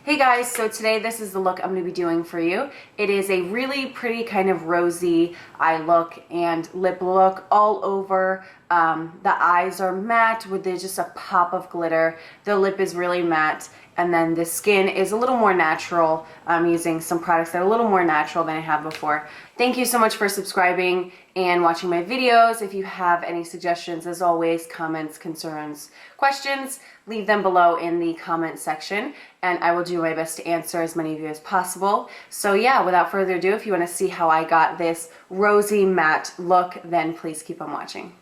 Hey guys, so today this is the look I'm going to be doing for you. It is a really pretty kind of rosy eye look and lip look all over. The eyes are matte with just a pop of glitter. The lip is really matte, and then the skin is a little more natural. I'm using some products that are a little more natural than I have before. Thank you so much for subscribing and watching my videos. If you have any suggestions, as always, comments, concerns, questions, leave them below in the comment section, and I will do my best to answer as many of you as possible. So yeah, without further ado, if you want to see how I got this rosy matte look, then please keep on watching.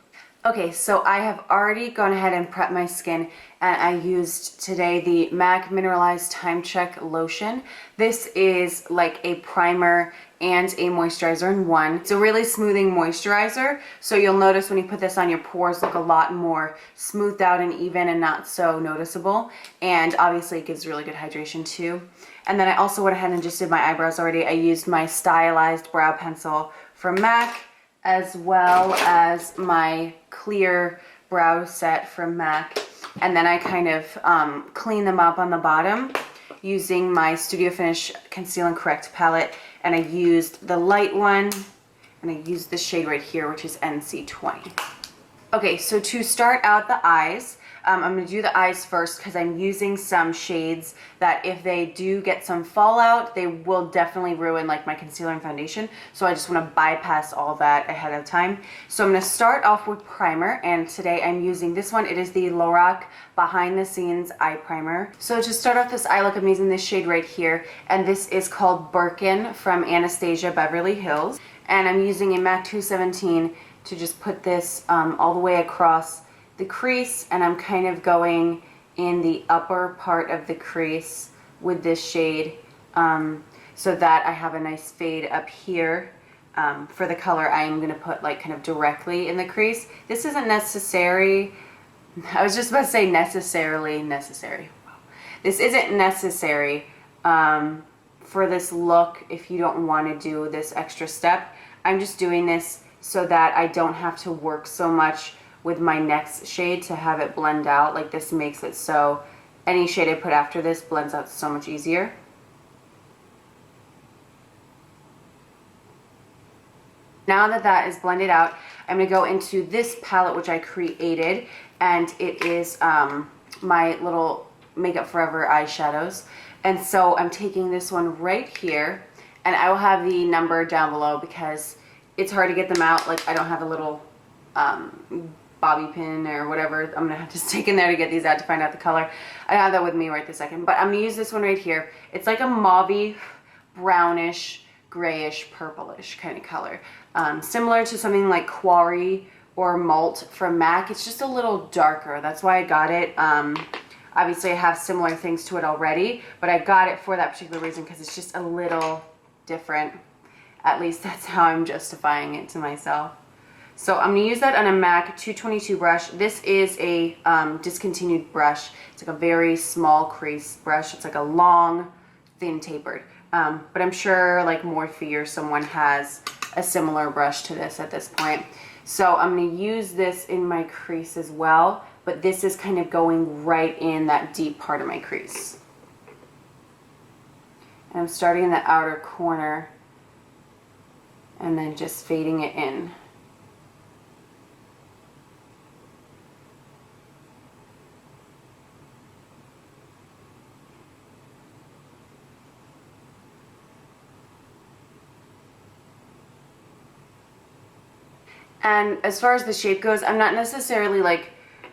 Okay, so I have already gone ahead and prepped my skin, and I used today the MAC Mineralized Time Check Lotion. This is like a primer and a moisturizer in one. It's a really smoothing moisturizer, so you'll notice when you put this on, your pores look a lot more smoothed out and even and not so noticeable, and obviously it gives really good hydration too. And then I also went ahead and just did my eyebrows already. I used my Stylized brow pencil from MAC, as well as my clear brow set from MAC, and then I kind of clean them up on the bottom using my Studio Finish Conceal and Correct palette, and I used the light one, and I used the shade right here, which is NC20. Okay, so to start out the eyes, I'm going to do the eyes first because I'm using some shades that if they do get some fallout, they will definitely ruin like my concealer and foundation. So I just want to bypass all that ahead of time. So I'm going to start off with primer, and today I'm using this one. It is the LORAC Behind the Scenes Eye Primer. So to start off this eye look, I'm using this shade right here, and this is called BIRKIN from Anastasia Beverly Hills. And I'm using a MAC 217 to just put this all the way across the crease, and I'm kind of going in the upper part of the crease with this shade so that I have a nice fade up here. For the color, I am going to put like kind of directly in the crease. This isn't necessary. I was just about to say necessarily necessary. This isn't necessary for this look if you don't want to do this extra step. I'm just doing this so that I don't have to work so much with my next shade to have it blend out. Like, this makes it so any shade I put after this blends out so much easier. Now that that is blended out, I'm going to go into this palette which I created, and it is my little Makeup Forever eyeshadows. And so I'm taking this one right here, and I will have the number down below because it's hard to get them out. Like, I don't have a little bobby pin or whatever I'm gonna have to stick in there to get these out to find out the color. I have that with me right this second, but I'm gonna use this one right here. It's like a mauve-y, brownish, grayish, purplish kind of color, similar to something like Quarry or Malt from MAC. It's just a little darker. That's why I got it. Obviously I have similar things to it already, but I got it for that particular reason because it's just a little different. At least that's how I'm justifying it to myself. So I'm going to use that on a MAC 222 brush. This is a discontinued brush. It's like a very small crease brush. It's like a long, thin tapered. But I'm sure like Morphe or someone has a similar brush to this at this point. So I'm going to use this in my crease as well, but this is kind of going right in that deep part of my crease. And I'm starting in the outer corner and then just fading it in. And as far as the shape goes, I'm not necessarily like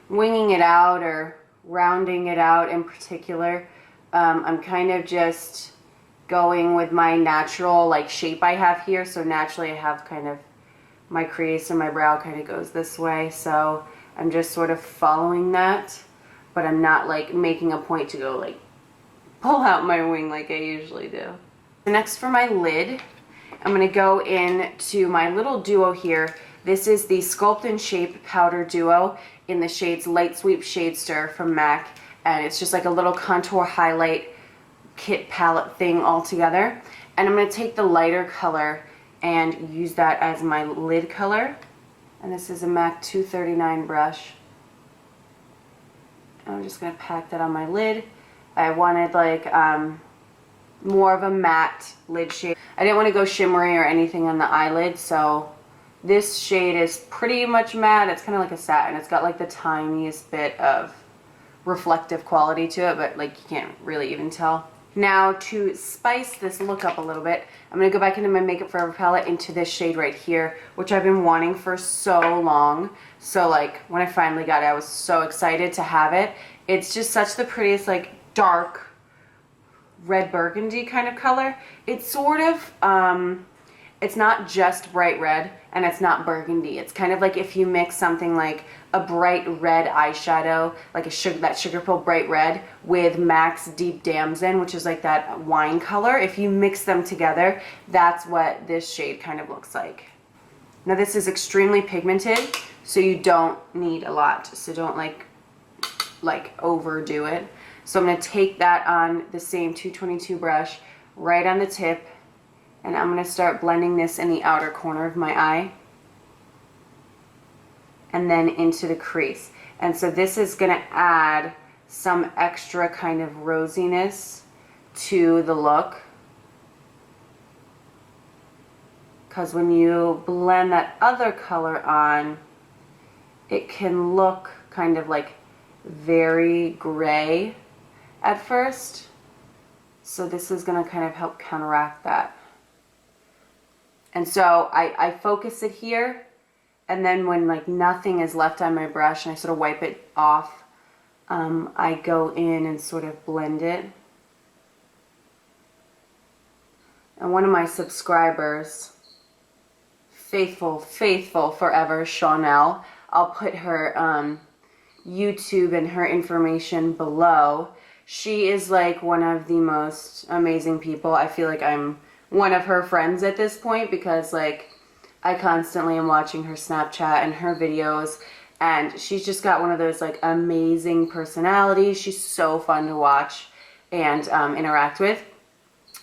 winging it out or rounding it out in particular. I'm kind of just going with my natural like shape I have here. So naturally I have kind of my crease and my brow kind of goes this way. So I'm just sort of following that, but I'm not like making a point to go like pull out my wing like I usually do. Next, for my lid, I'm going to go into my little duo here. This is the Sculpt and Shape Powder Duo in the shades LIGHTSWEEP, SHADESTER from MAC, and it's just like a little contour highlight kit palette thing all together. And I'm going to take the lighter color and use that as my lid color. And this is a MAC 239 brush. I'm just going to pack that on my lid, I wanted like more of a matte lid shade. I didn't want to go shimmery or anything on the eyelid, so this shade is pretty much matte. It's kind of like a satin. It's got like the tiniest bit of reflective quality to it, but like you can't really even tell. Now to spice this look up a little bit, I'm going to go back into my Makeup Forever palette into this shade right here, which I've been wanting for so long. So like when I finally got it, I was so excited to have it. It's just such the prettiest like dark red burgundy kind of color. It's sort of, it's not just bright red and it's not burgundy. It's kind of like if you mix something like a bright red eyeshadow, like that Sugar Pill Bright Red with MAC's Deep Damson, which is like that wine color. If you mix them together, that's what this shade kind of looks like. Now this is extremely pigmented, so you don't need a lot. So don't like overdo it. So I'm going to take that on the same 222 brush right on the tip, and I'm going to start blending this in the outer corner of my eye and then into the crease. And so this is going to add some extra kind of rosiness to the look, because when you blend that other color on, it can look kind of like very gray at first. So this is going to kind of help counteract that. And so I focus it here, and then when like nothing is left on my brush and I sort of wipe it off, I go in and sort of blend it. And one of my subscribers, faithful forever, Chanel, I'll put her YouTube and her information below. She is like one of the most amazing people. I feel like I'm one of her friends at this point, because like I constantly am watching her Snapchat and her videos, and she's just got one of those like amazing personalities. She's so fun to watch and interact with.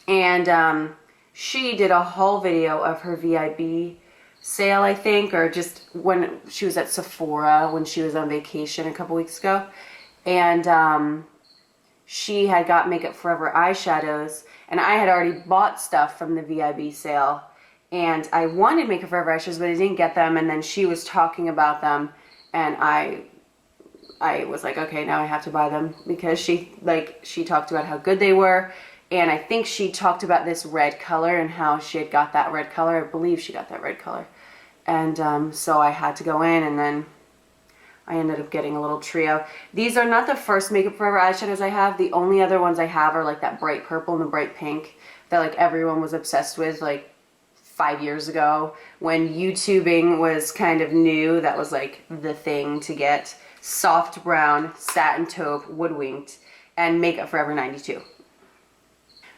And she did a whole video of her VIB sale, I think, or just when she was at Sephora when she was on vacation a couple weeks ago. And she had got Makeup Forever eyeshadows, and I had already bought stuff from the VIB sale, and I wanted Makeup Forever eyeshadows, but I didn't get them. And then she was talking about them, and I was like, okay, now I have to buy them, because she talked about how good they were. And I think she talked about this red color and how she had got that red color. I believe she got that red color. And so I had to go in, and then I ended up getting a little trio. These are not the first Makeup Forever eyeshadows I have. The only other ones I have are like that bright purple and the bright pink that like everyone was obsessed with like 5 years ago when YouTubing was kind of new. That was like the thing to get. Soft brown, satin taupe, woodwinked, and Makeup Forever 92.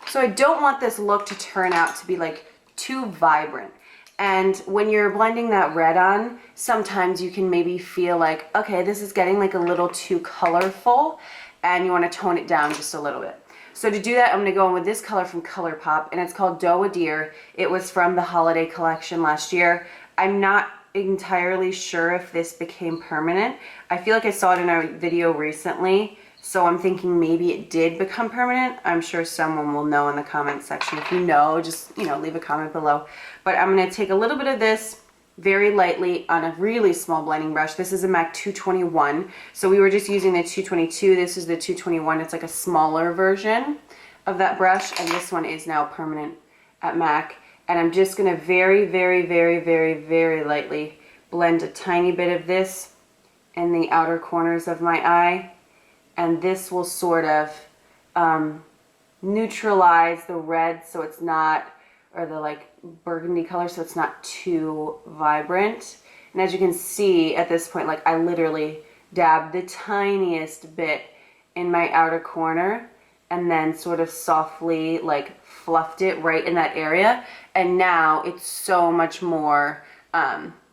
So I don't want this look to turn out to be like too vibrant. And when you're blending that red on, sometimes you can maybe feel like, okay, this is getting like a little too colorful, and you want to tone it down just a little bit. So to do that, I'm going to go in with this color from ColourPop, and it's called DOE-A-DEER. It was from the holiday collection last year. I'm not entirely sure if this became permanent. I feel like I saw it in a video recently, so I'm thinking maybe it did become permanent. I'm sure someone will know in the comment section. If you know, just, you know, leave a comment below. But I'm going to take a little bit of this very lightly on a really small blending brush. This is a MAC 221. So we were just using the 222. This is the 221. It's like a smaller version of that brush. And this one is now permanent at MAC. And I'm just going to very, very, very, very, very lightly blend a tiny bit of this in the outer corners of my eye. And this will sort of neutralize the red, so it's not, or the like burgundy color, so it's not too vibrant. And as you can see at this point, like I literally dabbed the tiniest bit in my outer corner and then sort of softly like fluffed it right in that area. And now it's so much more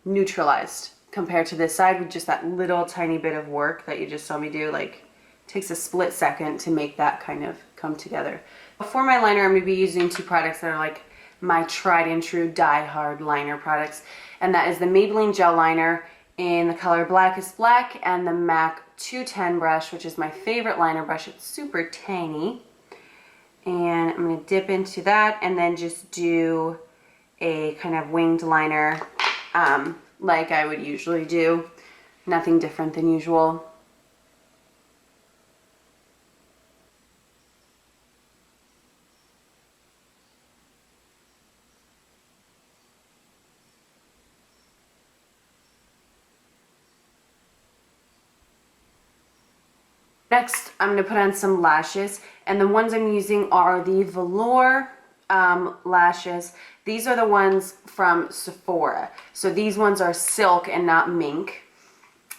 neutralized compared to this side with just that little tiny bit of work that you just saw me do. Like, takes a split second to make that kind of come together. For my liner, I'm going to be using two products that are like my tried and true die hard liner products, and that is the Maybelline gel liner in the color Blackest Black and the MAC 210 brush, which is my favorite liner brush. It's super tiny. And I'm going to dip into that and then just do a kind of winged liner like I would usually do. Nothing different than usual. Next, I'm going to put on some lashes, and the ones I'm using are the Velour lashes. These are the ones from Sephora. So these ones are silk and not mink.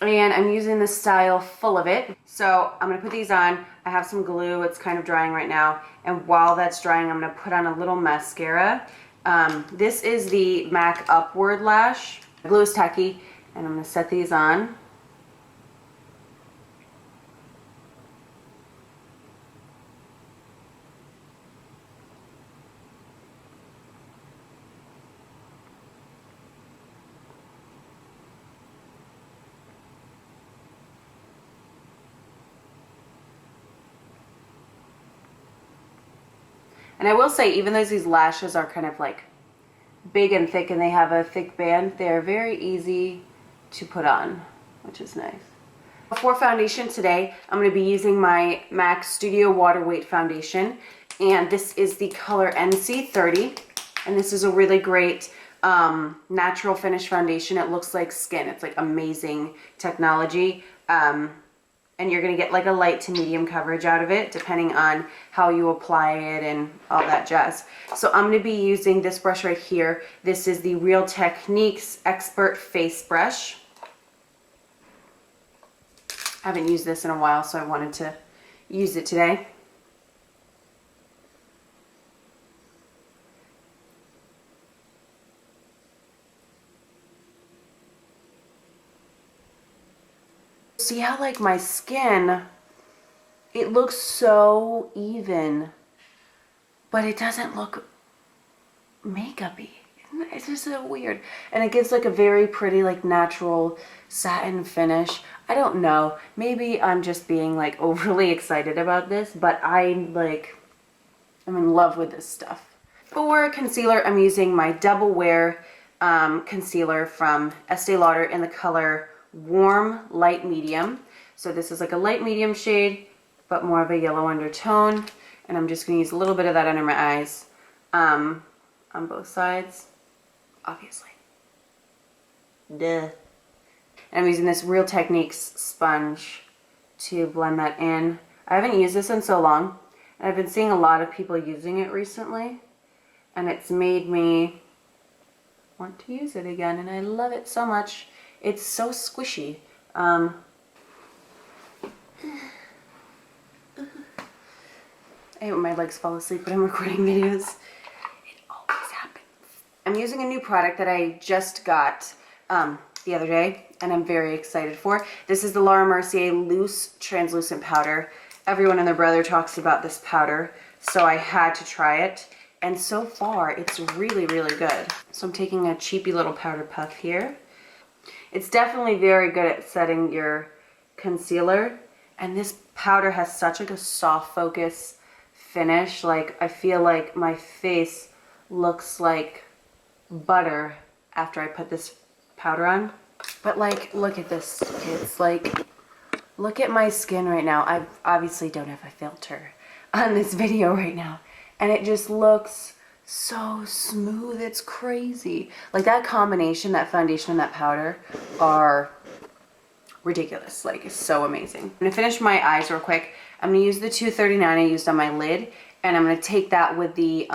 And I'm using the style Full of It. So I'm going to put these on. I have some glue. It's kind of drying right now. And while that's drying, I'm going to put on a little mascara. This is the MAC Upward Lash. The glue is tacky, and I'm going to set these on. And I will say, even though these lashes are kind of like big and thick and they have a thick band, they're very easy to put on, which is nice. For foundation today, I'm going to be using my MAC Studio Water Weight Foundation. And this is the color NC30. And this is a really great natural finish foundation. It looks like skin. It's like amazing technology. And you're going to get like a light to medium coverage out of it, depending on how you apply it and all that jazz. So I'm going to be using this brush right here. This is the Real Techniques Expert Face Brush. I haven't used this in a while, so I wanted to use it today. See how like my skin, it looks so even, but it doesn't look makeup-y. It's just so weird. And it gives like a very pretty like natural satin finish. I don't know. Maybe I'm just being like overly excited about this, but I'm in love with this stuff. For concealer, I'm using my Double Wear concealer from Estee Lauder in the color Warm Light Medium. So this is like a light medium shade, but more of a yellow undertone. And I'm just going to use a little bit of that under my eyes on both sides, obviously. Duh. And I'm using this Real Techniques sponge to blend that in. I haven't used this in so long, and I've been seeing a lot of people using it recently, and it's made me want to use it again, and I love it so much. It's so squishy. I hate when my legs fall asleep when I'm recording videos. It always happens. I'm using a new product that I just got the other day, and I'm very excited for. This is the Laura Mercier Loose Translucent Powder. Everyone and their brother talks about this powder, so I had to try it. And so far, it's really, really good. So I'm taking a cheapy little powder puff here. It's definitely very good at setting your concealer, and this powder has such like a soft focus finish. Like I feel like my face looks like butter after I put this powder on. But like, look at this. It's like, look at my skin right now. I obviously don't have a filter on this video right now, and it just looks so smooth. It's crazy. Like that combination, that foundation and that powder are ridiculous. Like it's so amazing. I'm gonna finish my eyes real quick. I'm gonna use the 239 I used on my lid, and I'm gonna take that with the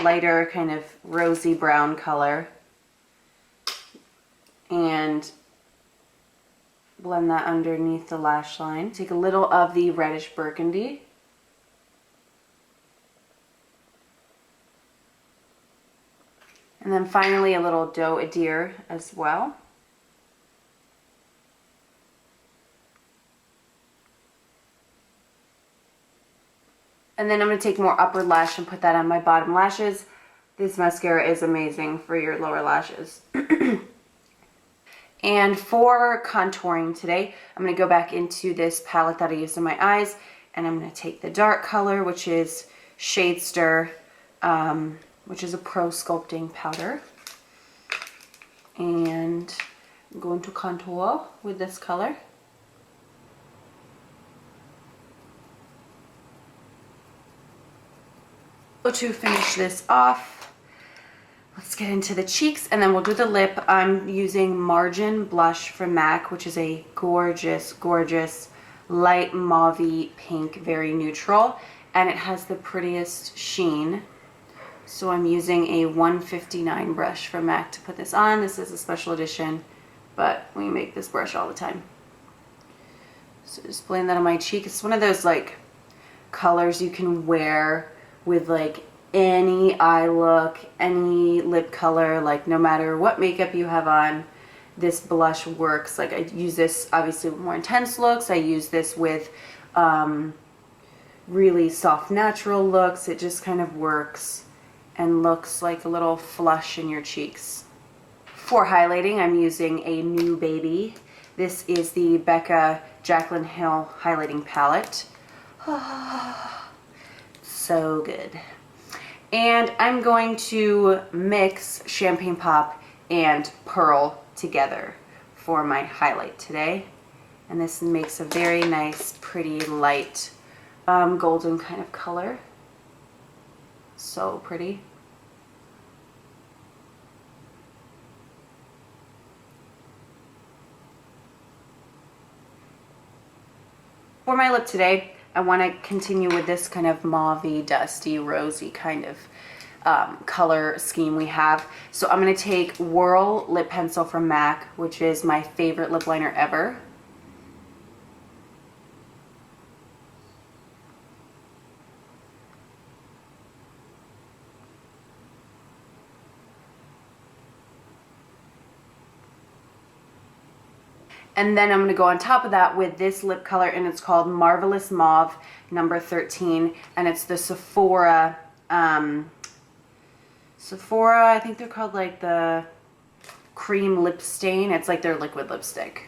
lighter kind of rosy brown color and blend that underneath the lash line. Take a little of the reddish burgundy. And then finally a little DOE-A-DEER as well. And then I'm going to take more upper lash and put that on my bottom lashes. This mascara is amazing for your lower lashes. And for contouring today, I'm going to go back into this palette that I used in my eyes, and I'm going to take the dark color, which is SHADESTER, which is a pro sculpting powder. And I'm going to contour with this color. So to finish this off, let's get into the cheeks, and then we'll do the lip. I'm using Margin Blush from MAC, which is a gorgeous, gorgeous light mauve pink, very neutral, and it has the prettiest sheen. So I'm using a 159 brush from MAC to put this on. This is a special edition, but we make this brush all the time. So just blend that on my cheek. It's one of those like colors you can wear with like any eye look, any lip color, like no matter what makeup you have on, this blush works. Like I use this obviously with more intense looks. I use this with really soft natural looks. It just kind of works and looks like a little flush in your cheeks. For highlighting, I'm using a New Baby. This is the BECCA JACLYNHILL highlighting palette. So good. And I'm going to mix Champagne Pop and Pearl together for my highlight today. And this makes a very nice, pretty, light, golden kind of color. So pretty. For my lip today, I want to continue with this kind of mauve-y, dusty, rosy kind of color scheme we have. So I'm going to take WHIRL lip pencil from MAC, which is my favorite lip liner ever. And then I'm going to go on top of that with this lip color, and it's called Marvelous Mauve number 13, and it's the Sephora, I think they're called like the cream lip stain. It's like their liquid lipstick.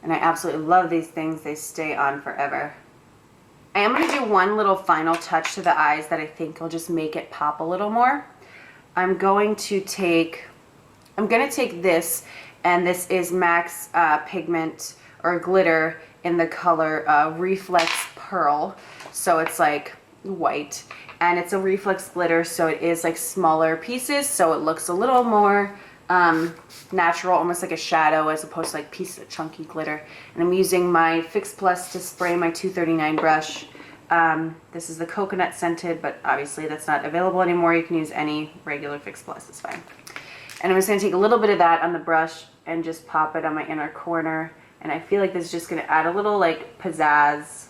And I absolutely love these things. They stay on forever. I am going to do one little final touch to the eyes that I think will just make it pop a little more. I'm going to take this, and this is MAC's pigment or glitter in the color Reflex Pearl. So it's like white, and it's a reflex glitter, so it is like smaller pieces, so it looks a little more natural, almost like a shadow as opposed to like pieces of chunky glitter. And I'm using my Fix Plus to spray my 239 brush. This is the coconut scented, but obviously that's not available anymore. You can use any regular Fix Plus, it's fine. And I'm just going to take a little bit of that on the brush and just pop it on my inner corner. And I feel like this is just going to add a little like pizzazz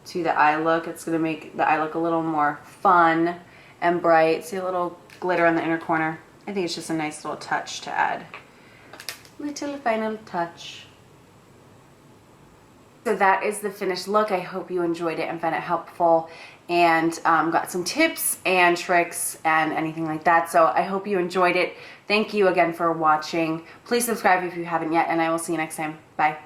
to the eye look. It's going to make the eye look a little more fun and bright. See a little glitter on the inner corner. I think it's just a nice little touch to add. Little final touch. So that is the finished look. I hope you enjoyed it and found it helpful, and got some tips and tricks and anything like that. So I hope you enjoyed it. Thank you again for watching. Please subscribe if you haven't yet, and I will see you next time. Bye.